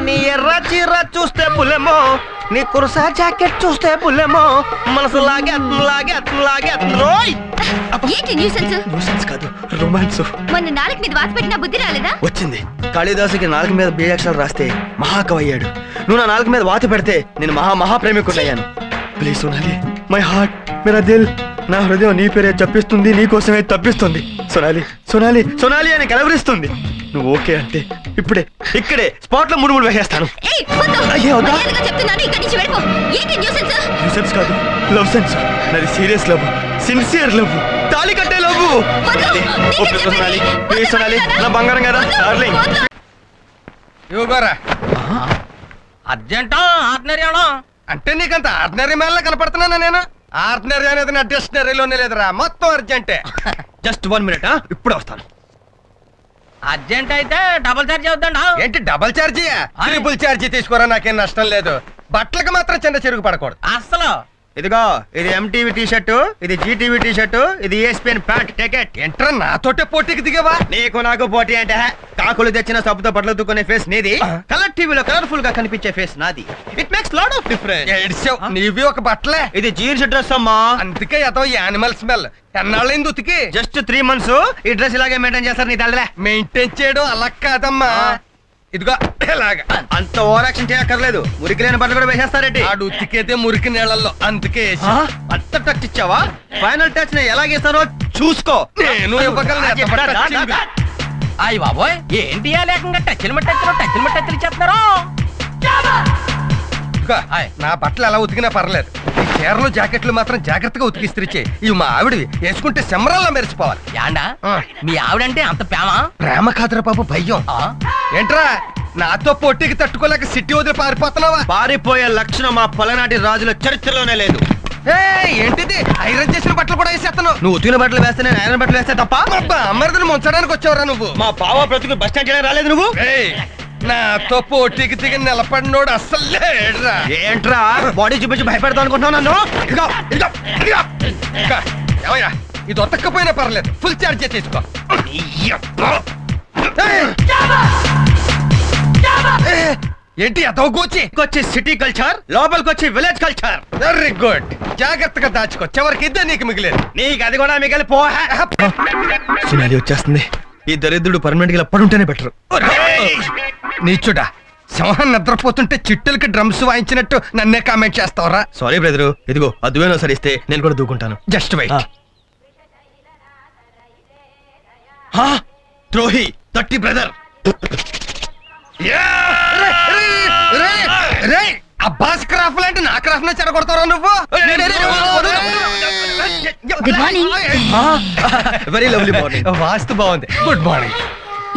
నీ ఎర్ర చీర చూస్తే పులేమో, నీ కుర్సా జాకెట్ చూస్తే పులేమో, మనసు కాదు రొమాన్స్. మొన్న నాలుగు మీద వాత పెట్టిన బుద్ధి రాలేదా? వచ్చింది. కాళిదాసుకి నాలుగు మీద బీజాక్షరాలు రాస్తే మహాకవి అయ్యాడు. నువ్వు నా నాలుగు మీద వాత పెడితే నేను మహాప్రేమికుడయ్యాను. ప్లీజ్ సోనాలి, మై హార్ట్, మేరా దిల్, నా హృదయం నీ పేరే చెప్పిస్తుంది, నీ కోసమే తప్పిస్తుంది. సోనాలి సోనాలి సోనాలి అని కలవరిస్తుంది. నువ్వు ఓకే అంటే ఇక్కడే స్పాట్ లో 3 వేసేస్తాను. కాదు, లవ్ సెన్స్. నాది సీరియస్ లవ్, సిన్సియర్ లవ్, తాళి కట్టే లవ్. సోనాలి నా బంగారం కదా డార్లింగ్. ఇవ్వరా అర్జెంటా ఆర్డినరీ అంటే నీకంత ఆర్డినరీ మేళ కనపడుతున్నానా? నేను ఆర్డినరీ అనేది నా డిక్షనరీలోనే లేదురా, మొత్తం అర్జెంటే. జస్ట్ 1 minute, ఇప్పుడు వస్తాను. అర్జెంట్ అయితే డబుల్ ఛార్జీ అవుతుందా? ఏంటి డబుల్ ఛార్జీ? ట్రిపుల్ ఛార్జీ తీసుకోరా, నాకేం నష్టం లేదు. బట్టలకు మాత్రం చిన్న చెరుగు పడకూడదు అసలు. ఇదిగో, ఇది ఎంటీవీ టీ షర్టు, ఇది జీటీవీ టీ షర్టు, ఇది ESPN ప్యాంట్. టికెట్. ఎంట్రా నాతోటే పోటీకి దిగవా? నీకు నాకు పోటీ అంటే కాకులు తెచ్చిన సబ్బుతో బట్టలు దుక్కునే ఫేస్ నీది, కలర్ టీవీలో కలర్ఫుల్ గా కనిపించే ఫేస్ నాది. It makes lot of difference. నీవి ఒక బట్టలే, ఇది జీన్స్ డ్రెస్ అమ్మా. అందుకే ఏదో యానిమల్ స్మెల్. ఎన్నాళ్ళైంది ఉతికి? Just 3 months. ఈ డ్రెస్ ఇలాగే మెయింటైన్ చేస్తారు నీ తల్లే. మెయింటైన్ చేయడం అలా కాదమ్మా, ఇదిగో ఇలాగా. అంత ఓవర్ యాక్షన్ చేయక్కర్లేదు. మురికి లేని బట్టలు కూడా వేసేస్తారేంటి? ఆడు ఉతికేదే మురికి నీళ్ళల్లో, అందుకే అంత టచ్ ఇచ్చావా? ఫైనల్ టచ్ ని ఎలాగేస్తారో చూసుకో. నేను ఇవ్వగలను. అయ్యి బాబోయ్, ఏంటి లేకుండా టచ్లు చేస్తున్నారు? నా బట్టలు ఎలా ఉతికినా పర్లేదు, ఈ చీరలు జాకెట్లు మాత్రం జాగ్రత్తగా ఉతికిస్త్రిచ్చే. ఇవి మా ఆవిడవి, వేసుకుంటే సెమరాల్లా మెరిసిపోవాలి. యాండా మీ ఆవిడంటే అంత ప్రేమ కాదురా బాబు, భయం. ఏంట్రా నాతో పోటీకి తట్టుకోలేక సిటీ వదిలి పారిపోతున్నావా? పారిపోయే లక్షణం మా పలనాటి రాజుల చరిత్రలోనే లేదు. ఏంటిది? ఐరన్ చేసిన బట్టలు కూడా వేసేస్తాను. నువ్వు ఉతికిన బట్టలు వేస్తే నేను ఐరన్ బట్టలు వేస్తే తప్ప? అమ్మరిని ముంచడానికి వచ్చావురా నువ్వు? మా బావ బ్రతుకు బస్ స్టాండ్ చేయడానికి రాలేదు నువ్వు. నాతో పోటీకి దిగి నిలబడినోడు అస్సలు లేడురా. ఏంట్రా బాడీ చూపించి భయపెడతావు అనుకుంటున్నావు నన్ను? ఏమయ్యా, ఇది ఒతక్కపోయినా పర్లేదు, ఫుల్ ఛార్జ్ తీసుకో. ఏంటి అతోకొచ్చి సిటీ కల్చర్, లోపలికి వచ్చి విలేజ్ కల్చర్. వెరీ గుడ్, జాగ్రత్తగా దాచుకో, చివరికి ఇద్దరు నీకు మిగిలేదు. నీకు అది కూడా మిగిలి పో. సునాలి వచ్చేస్తుంది. ఈ దరిద్రుడు పర్మనెంట్ గా పడుంటేనే బెటర్. నీచుడా, సింహం నిద్రపోతుంటే చిట్టులకి డ్రమ్స్ వాయించినట్టు నన్నే కామెంట్ చేస్తావరా? సారీ బ్రదరు, ఇదిగో అదువేనో సరిస్తే నేను కూడా దూకుంటాను. Just wait. ద్రోహి, తట్టి బ్రదర్. అబ్బాస్ క్రాఫ్ట్ లాంటి నా క్రాఫ్ట్ నే చెడగొడతారా నువ్వు? Very lovely morning. వాస్తు బాగుంది. Good morning.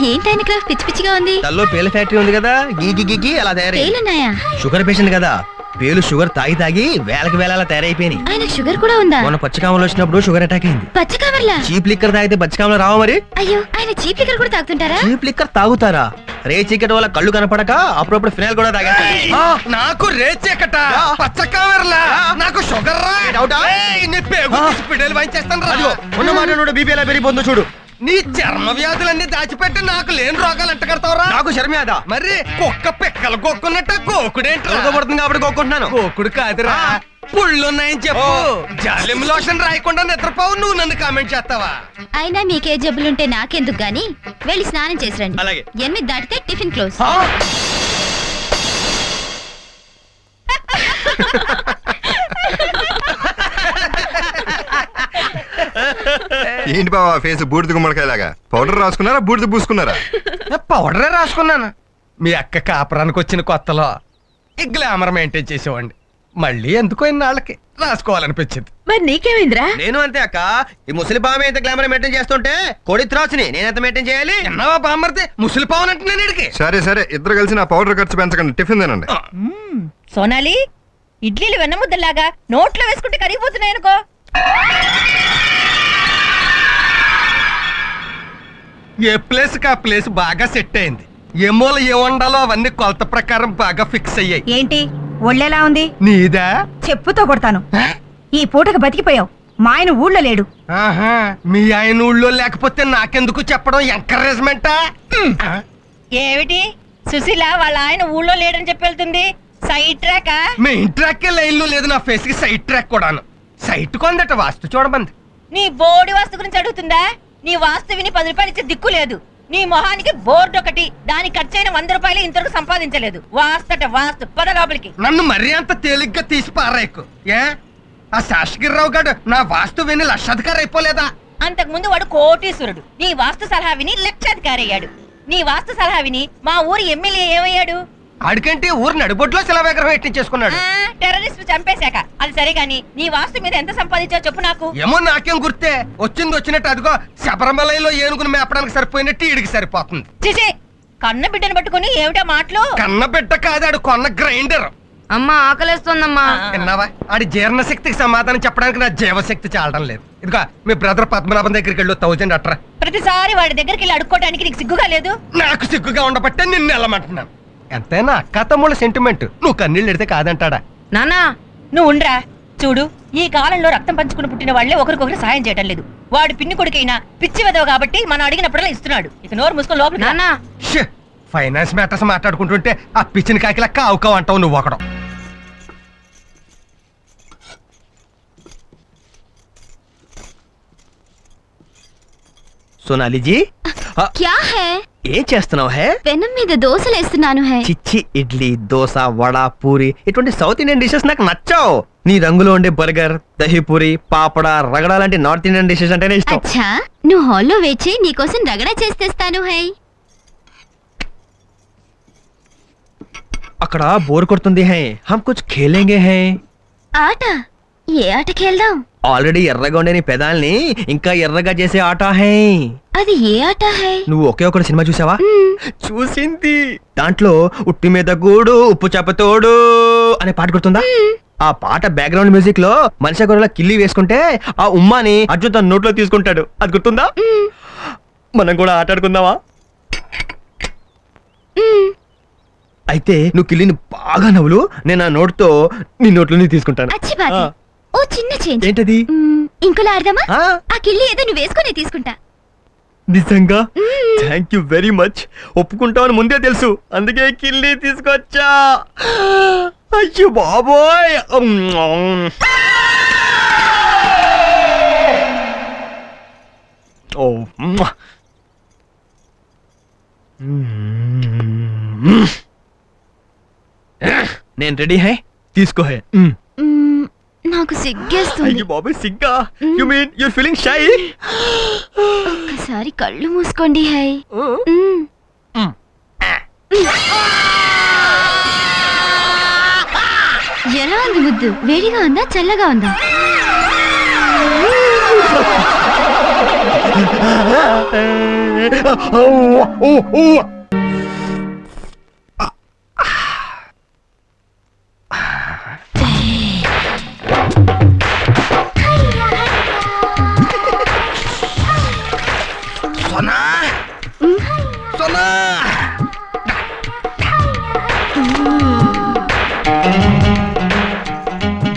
ఏంటైన క్రాఫ్ట్ పిచ్చి పిచ్చిగా ఉంది? తల్లో పేల ఫ్యాక్టరీ ఉంది కదా, గీ అలా తయారై. షుగర్ పేషెంట్ కదా, పేలు షుగర్ తాగి వేలకి వేల తయారైపోయినాయి. ఆయనకు షుగర్ కూడా ఉందా? మొన్న పచ్చకామలు వచ్చినప్పుడు షుగర్ అటాక్ అయింది. పచ్చకామర్లా? చీప్ లిక్కర్ తాగితే పచ్చకామలు రావా మరి? అయ్యో, ఆయన చీప్ లిక్కర్ కూడా తాగుతుంటారా? చీప్ లిక్కర్ తాగుతారా? రే చీకటి వల్ల కళ్ళు కనపడక అప్పుడప్పుడు ఫినాయిల్ కూడా తాగేస్తారు. నాకు రే చీకట, పచ్చకామర్లా, నాకు షుగర్ రా. ఉన్నమాట బీపీ ఎలా పెరిగిపోతుందో చూడు. నీ చర్మ వ్యాధులన్నీ దాచిపెట్టి నాకు లేని రోగాలు ఎంట కడతావురా? నాకు చర్మవ్యాధ? మరి కుక్క పిక్కలు కొక్కున్నట్టు కోకుడేంటి? పడుతుంది కాబట్టి కోకుంటున్నాను. కోకుడు కాదురా, పుళ్ళున్నాయని చెప్పు. జాలిం లోషన్ రాయకుండా నిద్రపోవు, నువ్వు నన్ను కామెంట్ చేస్తావా? అయినా మీకే జబ్బులుంటే నాకెందుకు గాని, వెళ్ళి స్నానం చేసి రండి. అలాగే. 8 దాటితే టిఫిన్ క్లోజ్. ఏంటి బాబా ఫేస్ బూడిద గుమ్మడికాయలాగా? పౌడర్ రాసుకున్నారా, బూడిద పూసుకున్నారా? పౌడరే రాసుకున్నాను. మీ అక్క కాపురానికి వచ్చిన కొత్తలో ఈ గ్లామర్ మెయింటైన్ చేసేవాడిని. మళ్ళీ ఎందుకో ఇన్నాళ్ళకి రాసుకోవాలనిపించింది. మరి నీకేమైందిరా? నేను అంతే అక్క. ఈ ముసలి పాము ఎంత గ్లామర్ మెయింటైన్ చేస్తుంటే కోడి త్రాసుని నేనెంత మెయింటైన్ చేయాలి? ఎన్నవా బామ్మర్ది, ముసలి పాము అంటే నేను ఇడికి. సరే ఇద్దరు కలిసి నా పౌడర్ ఖర్చు పెంచకండి, టిఫిన్ తినండి. సోనాలి, ఇడ్లీలు వెన్నముద్దలాగా నోట్లో వేసుకుంటే కరిగిపోతున్నాయనుకో. ఏ ప్లేస్ కా ప్లేస్ బాగా సెట్ అయింది. ఏ మూల ఏ వండాలో అవన్నీ కొలత ప్రకారం బాగా ఫిక్స్ అయ్యాయి. ఏంటి ఒళ్ళెలా ఉంది? నీదా? చెప్పుతో కొడతాను. ఈ పూటకు బతికిపోయావు. మా ఆయన ఊళ్ళో లేడు. ఆహా, మీ ఆయన ఊళ్ళో లేకపోతే నాకెందుకు చెప్పడం ఎంకరేజ్మెంటా? ఏమిటి సుశీల వాళ్ళ ఆయన ఊళ్ళో లేడని చెప్పి వెళ్తుంది? Side track? Main track line లో లేదు, నా ఫేస్ కి సైడ్ ట్రాక్ కూడాను. సైట్ కొందట వాస్తు చూడమంది. నీ బోడి వాస్తు గురించి అడుగుతుందా? నీ వాస్తు విని 10 రూపాయలు ఇచ్చే దిక్కు లేదు. నీ మొహానికి బోర్డు ఒకటి, దానికి ఖర్చైన 100 రూపాయలు ఇంతవరకు సంపాదించలేదు. వాస్తట వాస్తు, పద లోపలికి. నన్ను మరీ అంత తేలిగ్గా తీసి పారాయకు. ఏ ఆ శాసగిరిరావు గారు నా వాస్తు విని లక్షాధికారి అయిపోలేదా? అంతకు ముందు వాడు కోటీశ్వరుడు. నీ వాస్తు సలహా విని లక్షాధికారి అయ్యాడు. నీ వాస్తు సలహా విని మా ఊరి ఎమ్మెల్యే ఏమయ్యాడు? ఆడికంటే ఊరు నడిబొడ్లో శిలా విగ్రహం ఎట్టించేసుకున్నాడు. టెర్రరిస్ట్ చంపేశాక. అది సరే గాని నీ వాస్తు మీద ఎంత సంపాదించావు చెప్పు నాకు. ఏమో నాకేం గుర్తే, వచ్చింది వచ్చినట్టు. అదిగో శబరిమలలో ఏనుగును మేపడానికి సరిపోయినట్టు ఈడికి సరిపోతుంది. చిచి, కన్న బిడ్డను పట్టుకుని ఏమిటా మాటలు? కన్న బిడ్డ కాదాడు, కొన్న గ్రైండర్. అమ్మా ఆకలేస్తోందమ్మా. విన్నావా? ఆడి జీర్ణశక్తికి సమాధానం చెప్పడానికి నా జీవశక్తి చాలడం లేదు. ఇదిగో మీ బ్రదర్ పద్మనాభం దగ్గరికి వెళ్ళు, 1000 అట్రా. ప్రతిసారి వాడి దగ్గరికి వెళ్ళి అడుక్కోవడానికి నీకు సిగ్గుగా లేదు? నాకు సిగ్గుగా ఉండబట్టే నిన్ను వెళ్ళమంటున్నాను. ఎంతైనా అక్క తమ్ముళ్ళ సెంటిమెంట్. నువ్వు కన్నీళ్ళు ఎడితే కాదంటాడా? నానా నువ్వు ఉండ్రా. చూడు, ఈ కాలంలో రక్తం పంచుకుని పుట్టిన వాళ్లే ఒకరికొకరు సాయం చేయడం లేదు. వాడు పిన్ని కొడుకైనా పిచ్చి వెదవ కాబట్టి మనం అడిగినప్పుడల్లా ఇస్తున్నాడు. ఇక నోరు మూసుకొని లోపలికి రా. నానా ఫైనాన్స్ మ్యాటర్స్ మాట్లాడుకుంటుంటే ఆ పిచ్చిన కాకిలా కావుకావు అంటావు నువ్వు ఒకడం. సోనాలి జీ, క్యా హై? ఏం చేస్తున్నావు హే? పెనం మీద దోశలేస్తున్నాను హై. చిచ్చి, ఇడ్లీ, దోశ, వడ, పూరి ఇటువంటి సౌత్ ఇండియన్ డిషెస్ నాకు నచ్చావు. నీ రంగులో ఉండే బర్గర్, దహీపూరి, పాపడ, రగడ లాంటి నార్త్ ఇండియన్ డిషెస్ అంటేనే ఇష్టం. అచ్చా, నువ్వు హాల్లో వేచి నీకోసం రగడ చేస్తేస్తాను హై. అక్కడ బోర్ కొడుతుంది హై, హమ్ కుచ్ ఖేలేంగే హై. ఆట? ఏ ఆట ఖేల్దాం? ఆల్రెడీ ఎర్రగా ఉండే నీ పెదాల్ని ఇంకా ఎర్రగా చేసే ఆట హై. అది ఏ ఆట హై? నువ్వు ఒకే ఒక సినిమా చూసావా? చూసింది. దాంట్లో ఉట్టి మీద గూడు ఉప్పు చేపతోడు అనే పాట గుర్తుందా? ఆ పాట బ్యాక్గ్రౌండ్ మ్యూజిక్ లో మనిషి గొర్రెల కిల్లి వేసుకుంటే ఆ ఉమ్మాని అర్జున్ తన నోట్లో తీసుకుంటాడు. అది గుర్తుందా? మనం కూడా ఆట ఆడుకుందామా? అయితే నువ్వు కిల్లిని బాగా నవ్వులు, నేను ఆ నోట్తో నీ నోట్లోనే తీసుకుంటాను. అచ్చి బాధ. ఓ చిన్న చేంజ్. ఏంటది? ఇంకోలా ఆడదామా? ఆ? ఆ కిల్లి ఏదో నువ్వు వేసుకుని తీసుకుంటా. నిజంగా? Thank you very much. ఒప్పుకుంటావని ముందే తెలుసు, అందుకే కిల్లి తీసుకొచ్చా. అయ్యో బాబోయ్. ఓ నేను రెడీ హై, తీసుకో హై. నాకు సిగ్గేస్తుంది. అయ్యో బాబోయ్, సిగ్గా? You mean your feeling shy? ఒక్కసారి కళ్ళు మూసుకోండి హై. ఎలా ఉంది ముద్దు? వేడిగా ఉందా చల్లగా ఉందా? సోనా, సోనా,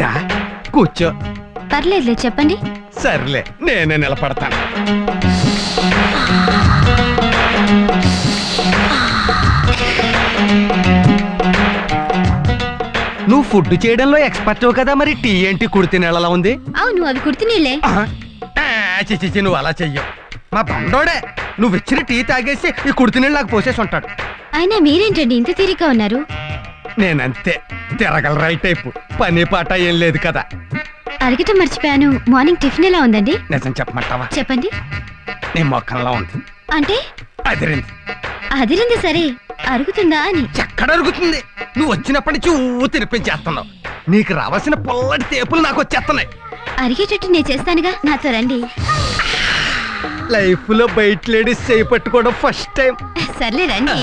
దా కూర్చో. పర్లేదులే, చెప్పండి. సర్లే, నేనే నిలబడతాను. నువ్వు ఫుడ్ చేయడంలో ఎక్స్పర్ట్ కదా, మరి టీ ఏంటి కుడితి నెలలా ఉంది? అవును, అవి కుర్తినీళ్ళే. చిచి, నువ్వు అలా చెయ్యవు. మా బండోడే నువ్వు ఇచ్చిన టీ తాగేసి ఈ కుడితి నీళ్ళు నాకు పోసేసి ఉంటాడు. అయినా మీరేంటండి ఇంత తీరిగ్గా ఉన్నారు? నేనంతే, తిరగల రైట్ టైపు. పని పాట ఏం లేదు కదా. అడగటం మర్చిపోయాను, మార్నింగ్ టిఫిన్ ఎలా ఉందండి? నిజం చెప్పమంటావా? చెప్పండి. నీ మొక్కల్లో ఉంది. అంటే అదిరింది. అదిరింది సరే, అరుగుతుందా అని. ఎక్కడ అరుగుతుంది? నువ్వు వచ్చినప్పటి నుంచి తినిపించేస్తున్నావు. నీకు రావాల్సిన పొల్లటి తేపులు నాకు వచ్చేస్తున్నాయి. అరిగేటట్టు నేను చేస్తానుగా, నాతో రండి. లైఫ్ లో బయట లేడీస్ చేయి పట్టుకోవడం ఫస్ట్ టైం. సర్లే రండి.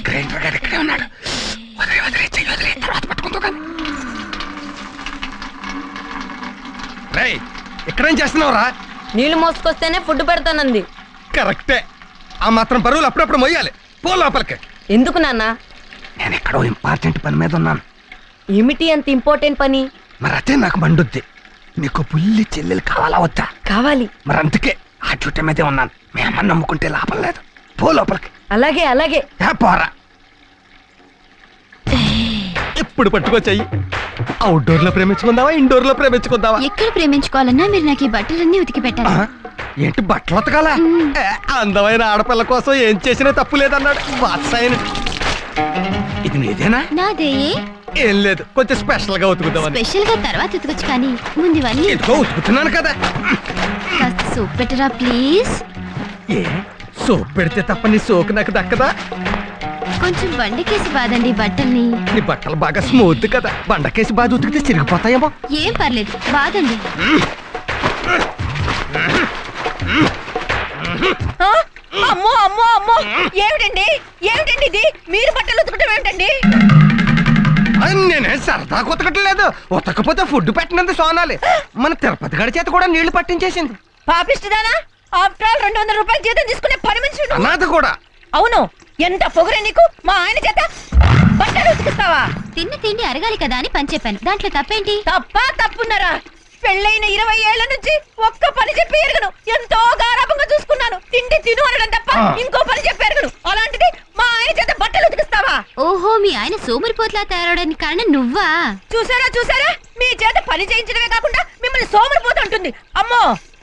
గ్రైండర్ గారు ఇక్కడే ఉన్నాడు. వదిలే చెయ్యి వదిలే, తర్వాత పట్టుకుంటూ కానీ. రేయ్, ఇక్కడేం చేస్తున్నావురా? నీళ్లు మోసుకొస్తేనే ఫుడ్ పెడతానంది. కరెక్టే. ఆ మాత్రం బరువులు అప్పుడప్పుడు మొయ్యాలి. పో లోపలికి. ఎందుకు నాన్న? నేను ఎక్కడో ఇంపార్టెంట్ పని మీద ఉన్నాను. ఏమిటి అంత ఇంపార్టెంట్ పని? మరి అదే నాకు మండుద్ది. నీకు పుల్లి చెల్లెలు కావాలా వద్దా? కావాలి. మరి అందుకే ఆ చుట్ట మీదే ఉన్నాను. మీ అమ్మని నమ్ముకుంటే లాభం లేదు. పో లోపలికి. అలాగే అలాగే. పోరా. ఎప్పుడు పట్టుకొచ్చాయి? అవుట్డోర్ లో ప్రేమించుకుందావా, ఇండోర్ లో ప్రేమించుకుందావా? ఎక్కడ ప్రేమించుకోవాలన్నా మీరు నాకు ఈ బట్టలన్నీ ఉతికి పెట్టాలి. ఏంటి బట్టలు ఉతకాలా? అందమైన ఆడపిల్ల కోసం ఏం చేసినా తప్పు లేదన్నాడు వాత్సాయన. ఇది నీదేనా? నాదే. ఏం లేదు, కొంచెం స్పెషల్ గా ఉతుకుతామని. స్పెషల్ గా తర్వాత ఉతకొచ్చు కానీ ముందు ఇవన్నీ ఎందుకో ఉతుకుతున్నాను కదా. కాస్త సోప్ పెట్టరా ప్లీజ్. ఏ సోప్ పెడితే తప్ప నీ సోకు నాకు దక్కదా? కొంచెం బండకేసి బాదండి బట్టల్ని. నీ బట్టలు బాగా స్మూత్ కదా, బండకేసి బాగా ఉతికితే చిరిగిపోతాయేమో. ఏం పర్లేదు, బాదండి. అమ్మో అమ్మో అమ్మో, ఏమిటండి ఏమిటండి ఇది? మీరు బట్టలు ఉతకటం ఏమిటండి? నేనే సరదాగా ఉతకట్లేదు. ఉతకపోతే ఫుడ్ పెట్టినంత సోనాలి. మన తిరుపతి గడి చేత కూడా నీళ్లు పట్టించేసింది. పాపిష్టిదానా? ఆఫ్టర్ ఆల్ 200 రూపాయలు జీతం తీసుకునే పని మనిషి. అనాథ కూడా. అవును, ఎంత పొగరే నీకు. మా ఆయన చేత బట్టలు ఉతికిస్తావా? తిన్న తిండి అరగాలి కదా అని పని చెప్పాను, దాంట్లో తప్పేంటి? తప్పున్నారా? పెళ్ళైన 20 ఏళ్ల నుంచి ఒక్క పని చెప్పి ఎరగను. ఎంతో గారాభంగా చూసుకున్నాను. తిండి తిను అనడం తప్ప ఇంకో పని చెప్పి ఎరగను. అలాంటిది మా ఆయన చేత బట్టలు ఉతికిస్తావా? ఓహో, మీ ఆయన సోమరిపోట్లా తయారవడానికి కారణం నువ్వా? చూసారా, మీ చేత పని చేయించడమే కాకుండా మిమ్మల్ని సోమరిపోతూ ఉంటుంది. అమ్మో,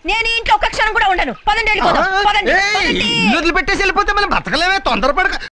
నేను ఇంట్లో ఒక్క క్షణం కూడా ఉండను. పదండి వెళ్ళిపోదాం. ఇల్లు వదిలిపెట్టేసి వెళ్ళిపోతే మనం బతకలేమే. తొందరపడక.